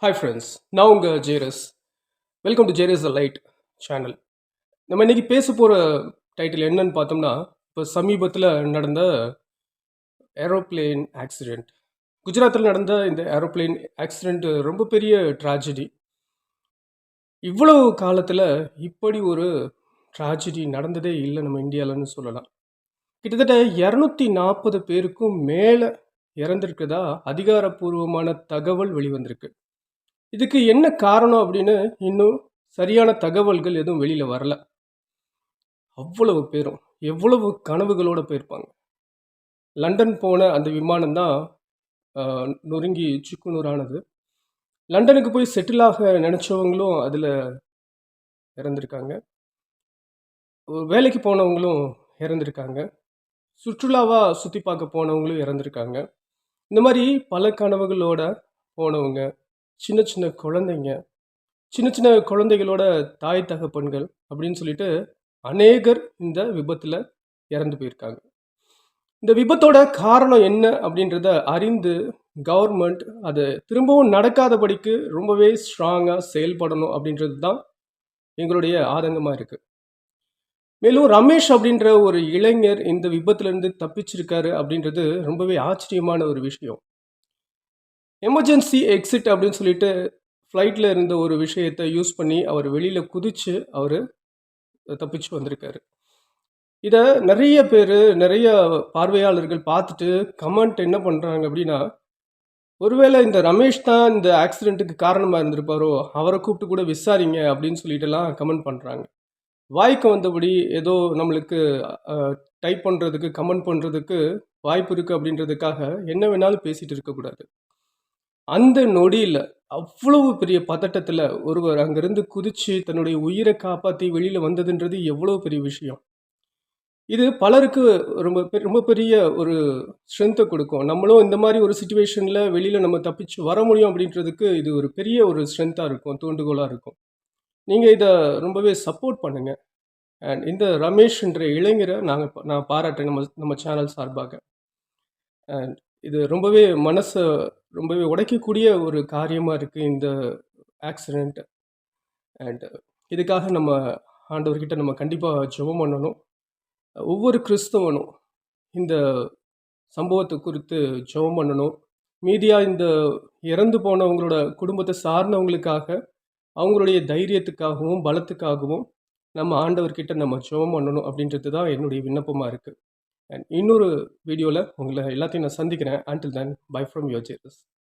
Hi friends, நான் உங்கள் Jeras. Welcome to Jeras the light channel. நம்ம இன்றைக்கி பேச போகிற டைட்டில் என்னன்னு பார்த்தோம்னா, இப்போ சமீபத்தில் நடந்த ஏரோப்ளேன் ஆக்சிடெண்ட். குஜராத்தில் நடந்த இந்த ஏரோப்ளேன் ஆக்சிடெண்ட் ரொம்ப பெரிய ட்ராஜடி. இவ்வளவு காலத்தில் இப்படி ஒரு ட்ராஜடி நடந்ததே இல்லை நம்ம இந்தியாவில்னு சொல்லலாம். கிட்டத்தட்ட 240 பேருக்கும் மேலே இறந்திருக்கிறதா அதிகாரப்பூர்வமான தகவல் வெளிவந்திருக்கு. இதுக்கு என்ன காரணம் அப்படின்னு இன்னும் சரியான தகவல்கள் எதுவும் வெளியில் வரல. அவ்வளவு பேரும் எவ்வளவு கனவுகளோடு போயிருப்பாங்க. லண்டன் போன அந்த விமானம் தான் நொறுங்கி சுக்குநூறானது. லண்டனுக்கு போய் செட்டில் ஆக நினச்சவங்களும் அதில் இறந்துருக்காங்க. வேலைக்கு போனவங்களும் இறந்துருக்காங்க. சுற்றுலாவாக சுற்றி பார்க்க போனவங்களும் இறந்துருக்காங்க. இந்த மாதிரி பல கனவுகளோட போனவங்க, சின்ன சின்ன குழந்தைங்க, சின்ன சின்ன குழந்தைகளோட தாய் தகப்பன்கள் அப்படின்னு சொல்லிட்டு அநேகர் இந்த விபத்தில் இறந்து போயிருக்காங்க. இந்த விபத்தோட காரணம் என்ன அப்படின்றத அறிந்து கவர்மெண்ட் அதை திரும்பவும் நடக்காதபடிக்கு ரொம்பவே ஸ்ட்ராங்காக செயல்படணும் அப்படின்றது தான் எங்களுடைய ஆதங்கமாக இருக்குது. மேலும் ரமேஷ் அப்படின்ற ஒரு இளைஞர் இந்த விபத்துலேருந்து தப்பிச்சிருக்காரு அப்படின்றது ரொம்பவே ஆச்சரியமான ஒரு விஷயம். எமர்ஜென்சி எக்ஸிட் அப்படின்னு சொல்லிட்டு ஃப்ளைட்டில் இருந்த ஒரு விஷயத்தை யூஸ் பண்ணி அவர் வெளியில் குதித்து அவர் தப்பிச்சு வந்திருக்காரு. இதை நிறைய பேர், நிறைய பார்வையாளர்கள் பார்த்துட்டு கமெண்ட் என்ன பண்ணுறாங்க அப்படின்னா, ஒருவேளை இந்த ரமேஷ் தான் இந்த ஆக்சிடெண்ட்டுக்கு காரணமாக இருந்திருப்பாரோ, அவரை கூப்பிட்டு கூட விசாரிங்க அப்படின்னு சொல்லிட்டுலாம் கமெண்ட் பண்ணுறாங்க. வாய்க்கு வந்தபடி ஏதோ நம்மளுக்கு டைப் பண்ணுறதுக்கு, கமெண்ட் பண்ணுறதுக்கு வாய்ப்பு இருக்குது அப்படின்றதுக்காக என்ன வேணாலும் பேசிகிட்டு இருக்கக்கூடாது. அந்த நொடியில் அவ்வளவு பெரிய பதட்டத்தில் ஒருவர் அங்கேருந்து குதித்து தன்னுடைய உயிரை காப்பாற்றி வெளியில் வந்ததுன்றது எவ்வளோ பெரிய விஷயம். இது பலருக்கு ரொம்ப பெரிய ஒரு ஸ்ட்ரென்த்தை கொடுக்கும். நம்மளும் இந்த மாதிரி ஒரு சுச்சுவேஷனில் வெளியில் நம்ம தப்பிச்சு வர முடியும் அப்படின்றதுக்கு இது ஒரு பெரிய ஒரு ஸ்ட்ரென்த்தாக இருக்கும், தூண்டுகோலாக இருக்கும். நீங்கள் இதை ரொம்பவே சப்போர்ட் பண்ணுங்கள். அண்ட் இந்த ரமேஷ் என்ற இளைஞரை நான் பாராட்டுறேன் நம்ம சேனல் சார்பாக. அண்ட் இது ரொம்பவே மனசை ரொம்பவே உடைக்கக்கூடிய ஒரு காரியமாக இருக்குது இந்த ஆக்சிடெண்ட். அண்ட் இதுக்காக நம்ம ஆண்டவர்கிட்ட நம்ம கண்டிப்பாக ஜெபம் பண்ணணும். ஒவ்வொரு கிறிஸ்தவனும் இந்த சம்பவத்தை குறித்து ஜெபம் பண்ணணும். மீதியாக இந்த இறந்து போனவங்களோட குடும்பத்தை சார்ந்தவங்களுக்காக, அவங்களுடைய தைரியத்துக்காகவும் பலத்துக்காகவும் நம்ம ஆண்டவர்கிட்ட நம்ம ஜெபம் பண்ணணும் அப்படின்றது தான் என்னுடைய விண்ணப்பமாக இருக்குது. அண்ட் இன்னொரு வீடியோவில் உங்களை எல்லாத்தையும் நான் சந்திக்கிறேன். Until then, bye from your Jesus.